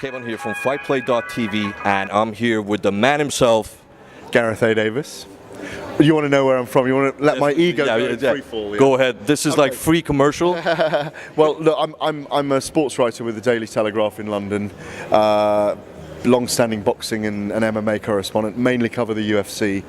Kevin here from FightPlay.tv, and I'm here with the man himself, Gareth Davies. You want to know where I'm from? You want to let my ego go free fall? Yeah. Go ahead. This is like free commercial. Well, look, I'm a sports writer with the Daily Telegraph in London. Long-standing boxing and MMA correspondent, mainly cover the UFC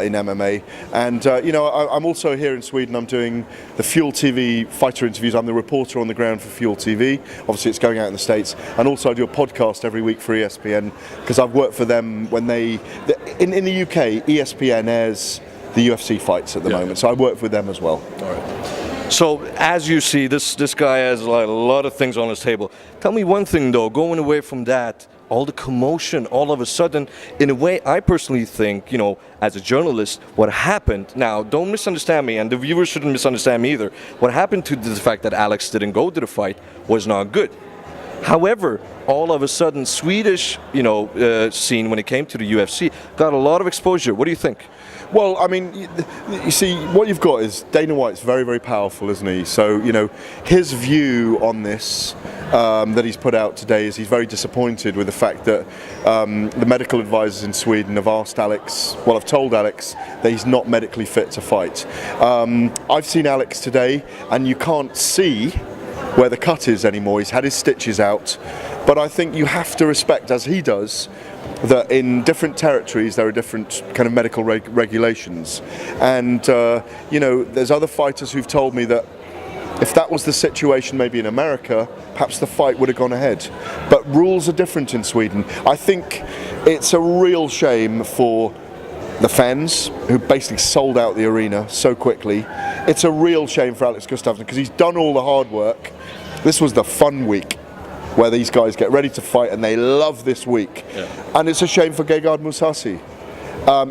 in MMA, and I'm also here in Sweden. I'm doing the Fuel TV fighter interviews. I'm the reporter on the ground for Fuel TV. Obviously it's going out in the States, and also I do a podcast every week for ESPN because I've worked for them when in the UK ESPN airs the UFC fights at the moment, so I work with them as well. All right. So as you see, this guy has like a lot of things on his table. Tell me one thing though, going away from that, all the commotion, all of a sudden, in a way, I personally think, as a journalist, what happened, now, don't misunderstand me, and the viewers shouldn't misunderstand me either, what happened to the fact that Alex didn't go to the fight was not good. However, all of a sudden, Swedish, scene when it came to the UFC got a lot of exposure. What do you think? Well, I mean, you see, what you've got is Dana White's very, very powerful, isn't he? So, his view on this that he's put out today is he's very disappointed with the fact that the medical advisors in Sweden have asked Alex, well, have told Alex that he's not medically fit to fight. I've seen Alex today, and you can't see where the cut is anymore. He's had his stitches out, but I think you have to respect, as he does, that in different territories there are different kind of medical regulations, and there's other fighters who've told me that if that was the situation maybe in America, perhaps the fight would have gone ahead. But rules are different in Sweden. I think it's a real shame for the fans who basically sold out the arena so quickly. It's a real shame for Alex Gustafsson because he's done all the hard work. This was the fun week where these guys get ready to fight, and they love this week. Yeah. And it's a shame for Gegard Mousasi.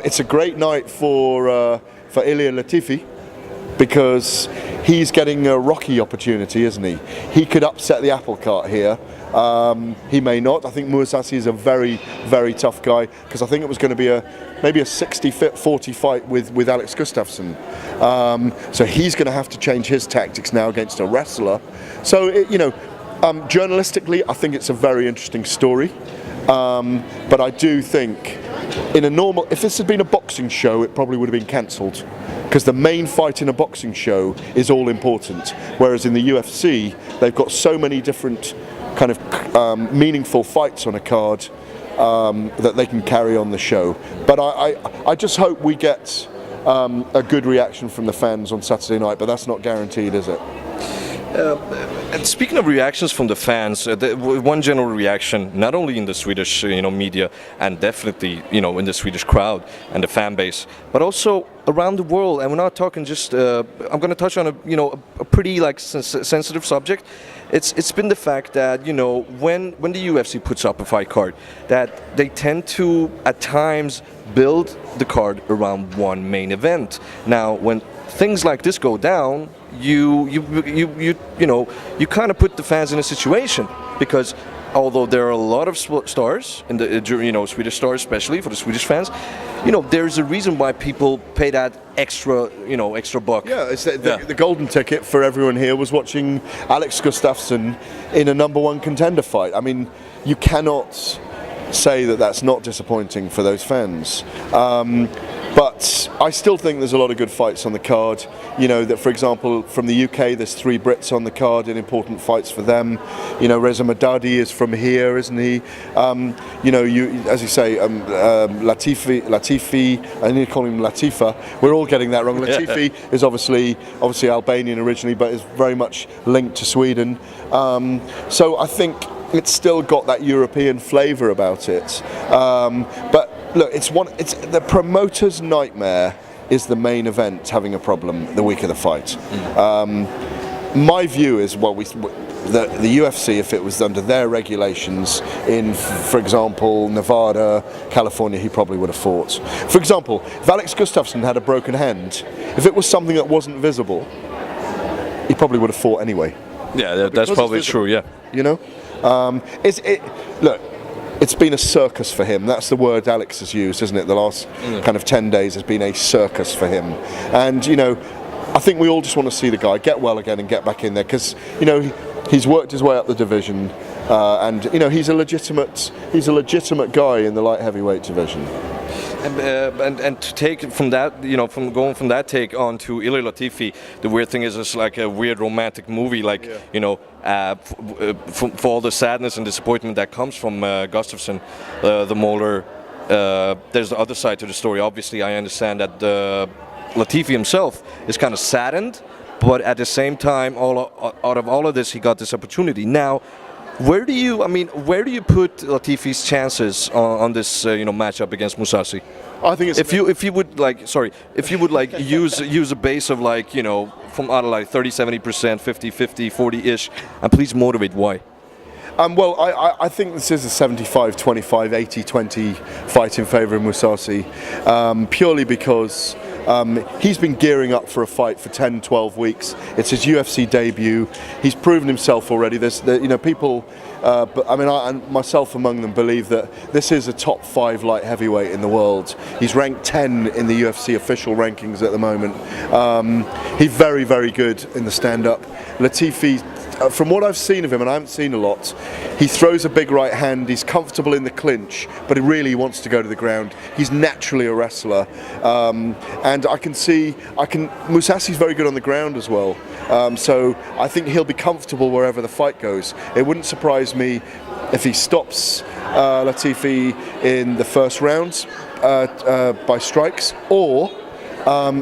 It's a great night for Ilia Latifi because he's getting a Rocky opportunity, isn't he? He could upset the apple cart here. He may not. I think Mousasi is a very, very tough guy because I think it was going to be maybe a 60-40 fight with Alex Gustafsson. So he's going to have to change his tactics now against a wrestler. So, journalistically, I think it's a very interesting story. But I do think if this had been a boxing show, it probably would have been cancelled because the main fight in a boxing show is all important. Whereas in the UFC, they've got so many different kind of meaningful fights on a card that they can carry on the show. But I just hope we get a good reaction from the fans on Saturday night, but that's not guaranteed, is it? And speaking of reactions from the fans, one general reaction, not only in the Swedish media and definitely in the Swedish crowd and the fan base, but also around the world. And we're not talking just. I'm going to touch on a pretty sensitive subject. It's been the fact that when the UFC puts up a fight card, that they tend to at times build the card around one main event. Now, when things like this go down, you kind of put the fans in a situation because although there are a lot of stars in the Swedish stars, especially for the Swedish fans, there's a reason why people pay that extra buck. Yeah, it's the golden ticket for everyone here was watching Alex Gustafsson in a #1 contender fight. I mean, you cannot say that that's not disappointing for those fans. But I still think there's a lot of good fights on the card. That for example, from the UK, there's 3 Brits on the card in important fights for them. Reza Madadi is from here, isn't he? As you say, Latifi, I need to call him Latifa. We're all getting that wrong. Latifi is obviously Albanian originally, but is very much linked to Sweden. So I think it's still got that European flavour about it. But look, it's the promoter's nightmare is the main event having a problem the week of the fight. My view is, the UFC, if it was under their regulations in, for example, Nevada, California, he probably would have fought. For example, if Alex Gustafsson had a broken hand, if it was something that wasn't visible, he probably would have fought anyway. Yeah, that's probably true, yeah. Look, it's been a circus for him. That's the word Alex has used, isn't it? The last kind of 10 days has been a circus for him. And, I think we all just want to see the guy get well again and get back in there because, he's worked his way up the division. and you know he's a legitimate guy in the light heavyweight division. And to take it from that, you know, from going from that take on to Ilir Latifi, the weird thing is it's like a weird romantic movie, like, you know, for all the sadness and disappointment that comes from Gustafsson, the Molar. There's the other side to the story. Obviously, I understand that Latifi himself is kind of saddened, but at the same time, out of all of this, he got this opportunity. Now, where do you put Latifi's chances on this matchup against Mousasi? I think it's if you would like use a base of like, you know, from out of like 30-70%, 50-50, 40-ish, and please motivate why. Well, I think this is a 75-25, 80-20 fight in favour of Mousasi, purely because he's been gearing up for a fight for 10-12 weeks. It's his UFC debut. He's proven himself already. People, I myself among them, believe that this is a top 5 light heavyweight in the world. He's ranked 10 in the UFC official rankings at the moment. He's very, very good in the stand-up. Latifi, from what I've seen of him, and I haven't seen a lot, he throws a big right hand, he's comfortable in the clinch, but he really wants to go to the ground. He's naturally a wrestler, and Mousasi's very good on the ground as well, so I think he'll be comfortable wherever the fight goes. It wouldn't surprise me if he stops Latifi in the first round by strikes, or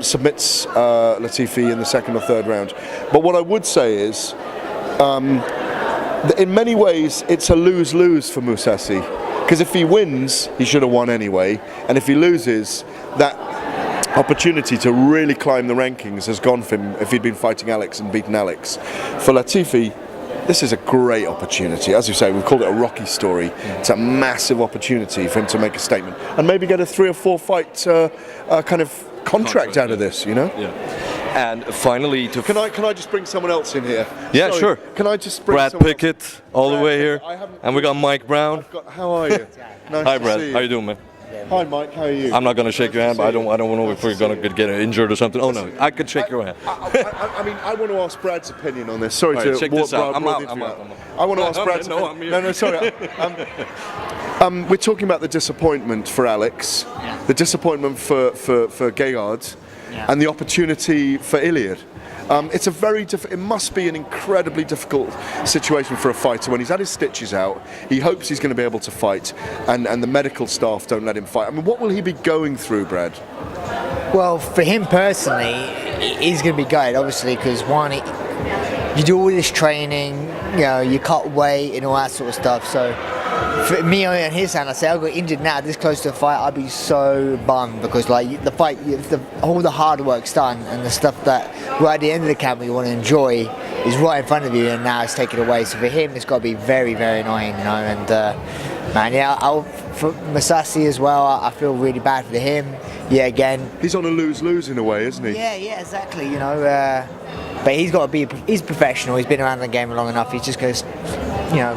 submits Latifi in the second or third round. But what I would say is, in many ways, it's a lose-lose for Mousasi, because if he wins, he should have won anyway, and if he loses, that opportunity to really climb the rankings has gone for him if he'd been fighting Alex and beaten Alex. For Latifi, this is a great opportunity. As you say, we've called it a Rocky story. It's a massive opportunity for him to make a statement and maybe get a 3 or 4 fight kind of contract out of this, you know? Yeah. And finally, can I just bring someone else in here? Yeah, Sorry, sure. Can I just bring Brad Pickett all the way here, and we got Mike Brown. How are you? Nice Hi, to Brad. see you. How you doing, man? Hi, Mike. How are you? I'm not gonna shake your hand, but I don't know if we're gonna get injured or something. Oh no, I could shake your hand. I mean, I want to ask Brad's opinion on this. Sorry to check this out. I'm out. I want to ask Brad's opinion. No, sorry. We're talking about the disappointment for Alex, the disappointment for Gegard, and the opportunity for Ilir. It's it must be an incredibly difficult situation for a fighter when he's had his stitches out. He hopes he's going to be able to fight, and the medical staff don't let him fight. I mean, what will he be going through, Brad? Well, for him personally, he's going to be gutted, obviously, because one, you do all this training, you know, you cut weight and all that sort of stuff. So for me on his hand, I say I got injured now, this close to a fight, I'd be so bummed, because like the fight, all the hard work's done, and the stuff that right at the end of the camp you want to enjoy is right in front of you, and now it's taken away. So for him, it's got to be very, very annoying, you know. And man, yeah, for Mousasi as well, I feel really bad for him. Yeah, again, he's on a lose-lose in a way, isn't he? Yeah, exactly. You know, but he's got to be. He's professional. He's been around the game long enough. He's just going to, you know,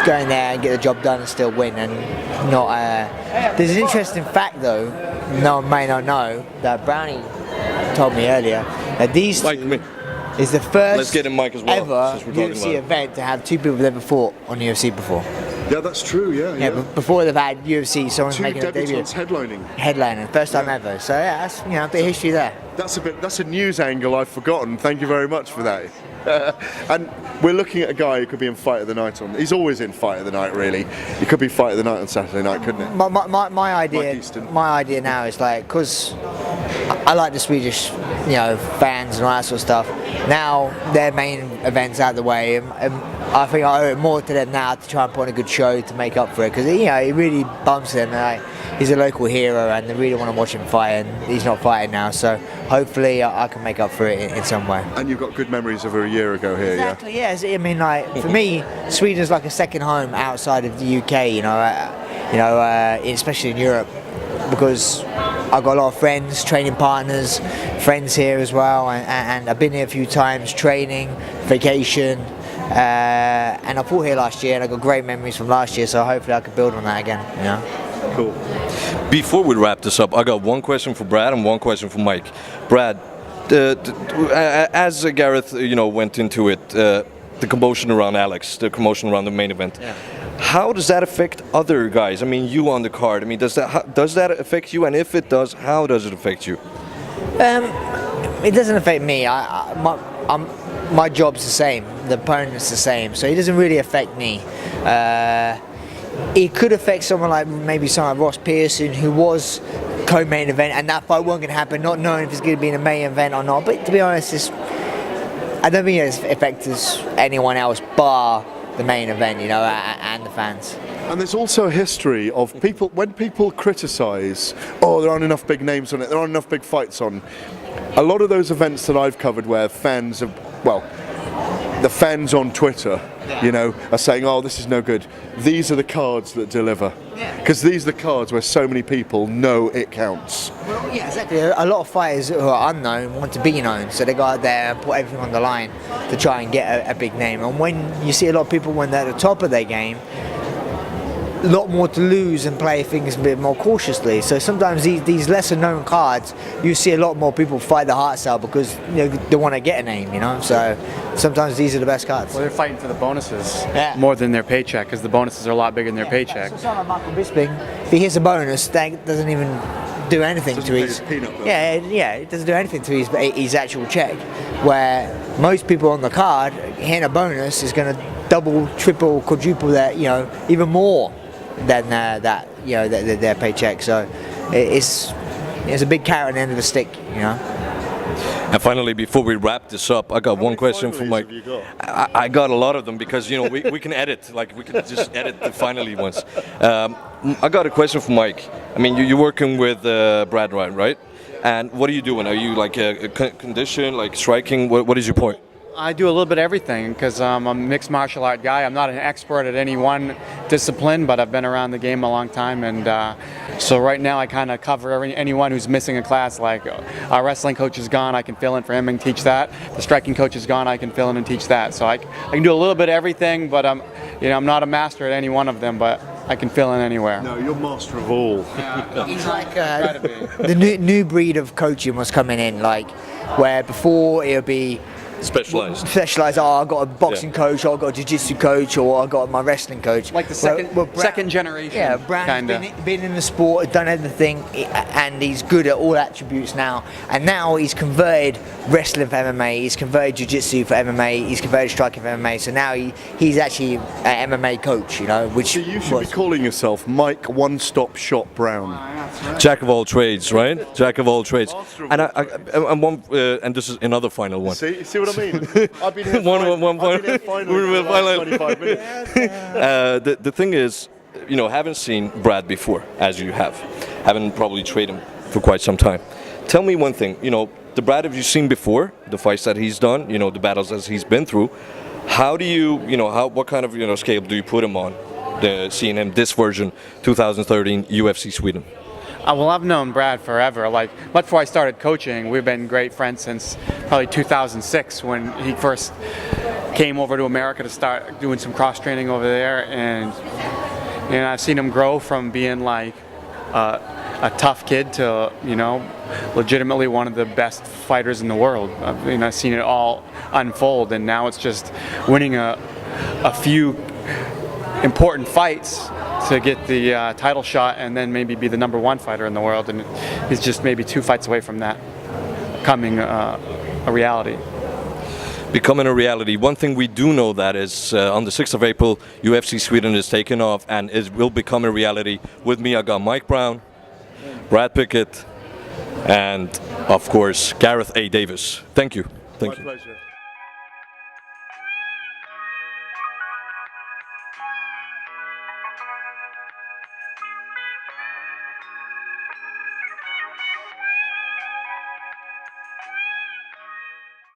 go in there and get the job done and still win. And not. There's an interesting fact though. No one may not know that Brownie told me earlier that these two is the first Let's get him, Mike, as well, ever UFC event to have 2 people that ever fought on UFC before. Yeah, that's true. Yeah. But before they've had UFC, someone's 2 making a debut. Headlining, first time ever. So yeah, that's, you know, a bit of history there. That's a news angle I've forgotten. Thank you very much for that. And we're looking at a guy who could be in Fight of the Night he's always in Fight of the Night, really. He could be Fight of the Night on Saturday night, couldn't it? My idea now is like, because I like the Swedish, you know, fans and all that sort of stuff. Now their main events out of the way, and I think I owe it more to them now to try and put on a good show to make up for it, because you know it really bumps them. Like, he's a local hero, and they really want to watch him fight, and he's not fighting now. So hopefully I can make up for it in some way. And you've got good memories of a year ago here, exactly, yeah? Exactly. Yeah. I mean, like for me, Sweden's like a second home outside of the UK. You know, especially in Europe, because I've got a lot of friends, training partners, friends here as well, and I've been here a few times training, vacation, and I fought here last year, and I got great memories from last year. So hopefully I can build on that again. You know. Cool. Before we wrap this up, I got one question for Brad and one question for Mike. Brad, as Gareth, you know, went into it, the commotion around Alex, the commotion around the main event. Yeah. How does that affect other guys? I mean, you on the card. I mean, does that affect you? And if it does, how does it affect you? It doesn't affect me. My job's the same. The opponent's the same, so it doesn't really affect me. It could affect someone like maybe someone like Ross Pearson, who was co-main event, and that fight wasn't going to happen, not knowing if it's going to be in a main event or not. But to be honest, I don't think it affects anyone else bar the main event, and the fans. And there's also a history of people, when people criticise, oh, there aren't enough big names on it, there aren't enough big fights on. A lot of those events that I've covered where fans have, the fans on Twitter, are saying, oh, this is no good. These are the cards that deliver. Because these are the cards where so many people know it counts. Well, yeah, exactly. A lot of fighters who are unknown want to be known, so they go out there and put everything on the line to try and get a big name. And when you see a lot of people when they're at the top of their game, a lot more to lose and play things a bit more cautiously. So sometimes these lesser known cards, you see a lot more people fight the hearts out because they want to get a name, So sometimes these are the best cards. Well, they're fighting for the bonuses more than their paycheck, because the bonuses are a lot bigger than their paycheck. So someone like Michael Bisping, if he hits a bonus, that doesn't even do anything to his peanut butter. it doesn't do anything to his actual check. Where most people on the card hitting a bonus is going to double, triple, quadruple that, even more than their paycheck. So it's a big carrot at the end of the stick, And finally, before we wrap this up, I got one question for Mike. I got a lot of them because we can edit, we can just edit the finally ones. I got a question for Mike. I mean, you're working with Brad Ryan, right? And what are you doing? Are you like a condition, like striking? What is your point? I do a little bit of everything because I'm a mixed martial art guy. I'm not an expert at any one discipline, but I've been around the game a long time, and so right now I kind of cover anyone who's missing a class. Like our wrestling coach is gone, I can fill in for him and teach that. The striking coach is gone, I can fill in and teach that. So I can do a little bit of everything, but I'm not a master at any one of them, but I can fill in anywhere. No, you're master of all. He's like the new breed of coaching was coming in, where before it would be Specialized. Oh, I got a boxing coach, or I got a jiu-jitsu coach, or I got my wrestling coach. Like the second generation. Yeah, Brand's been in the sport, done everything, and he's good at all attributes now. And now he's converted wrestling for MMA, he's converted jiu-jitsu for MMA, he's converted striking for MMA. So now he's actually an MMA coach, which So you should be calling yourself Mike One Stop Shop Brown. Jack of all trades, right? Jack of all trades. And and this is another final one. See what I mean? I've been here We're finally 25 minutes. The thing is, haven't seen Brad before, as you have. Haven't probably traded him for quite some time. Tell me one thing, the Brad have you seen before, the fights that he's done, the battles that he's been through. How do you, what kind of, scale do you put him on, seeing him this version, 2013 UFC Sweden? Well, I've known Brad forever. Much before I started coaching, we've been great friends since probably 2006 when he first came over to America to start doing some cross training over there, and I've seen him grow from being a tough kid to legitimately one of the best fighters in the world. I've seen it all unfold, and now it's just winning a few important fights to get the title shot and then maybe be the #1 fighter in the world, and he's just maybe 2 fights away from that becoming a reality. Becoming a reality. One thing we do know that is on the 6th of April, UFC Sweden is taking off and it will become a reality. With me, I got Mike Brown, Brad Pickett, and of course, Gareth A. Davies. Thank you. My pleasure.